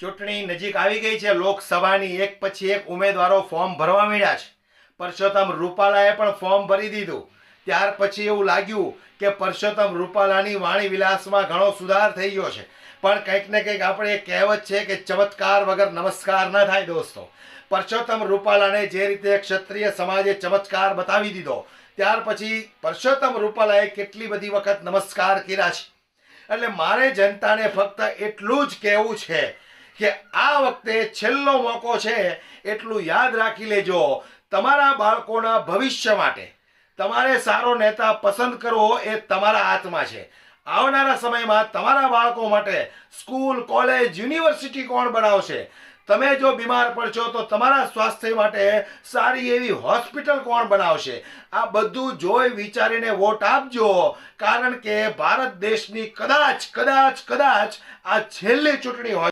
ચૂંટણી નજીક આવી ગઈ છે. લોકસભાની એક પછી એક ઉમેદવારો ફોર્મ ભરવા માંડ્યા છે. પરસોત્તમ રૂપાલાએ પણ ફોર્મ ભરી દીધું. ત્યાર પછી એવું લાગ્યું કે પરસોત્તમ રૂપાલાની વાણી વિલાસમાં ઘણો સુધાર થઈ ગયો છે. પણ કંઈક ને કંઈક આપણે એક કહેવત છે કે ચમત્કાર વગર નમસ્કાર ન થાય દોસ્તો. પરસોત્તમ રૂપાલાને જે રીતે ક્ષત્રિય સમાજે ચમત્કાર બતાવી દીધો, ત્યાર પછી પરસોત્તમ રૂપાલાએ કેટલી બધી વખત નમસ્કાર કર્યા છે. એટલે મારે જનતાને ફક્ત એટલું જ કહેવું છે કે આ વખતે છેલ્લો મોકો છે. એટલું યાદ રાખી લેજો, તમારા બાળકોના ભવિષ્ય માટે તમારે સારો નેતા પસંદ કરવો એ તમારા હાથમાં છે. આવનારા સમયમાં તમારા બાળકો માટે સ્કૂલ, કોલેજ, યુનિવર્સિટી કોણ બનાવશે? તમે જો બીમાર પડશો તો તમારા સ્વાસ્થ્ય માટે સારી એવી હોસ્પિટલ કોણ બનાવશે? આ બધું જોઈ વિચારીને વોટ આપજો. કારણ કે ભારત દેશની કદાચ આ છેલ્લી ચૂંટણી હોય.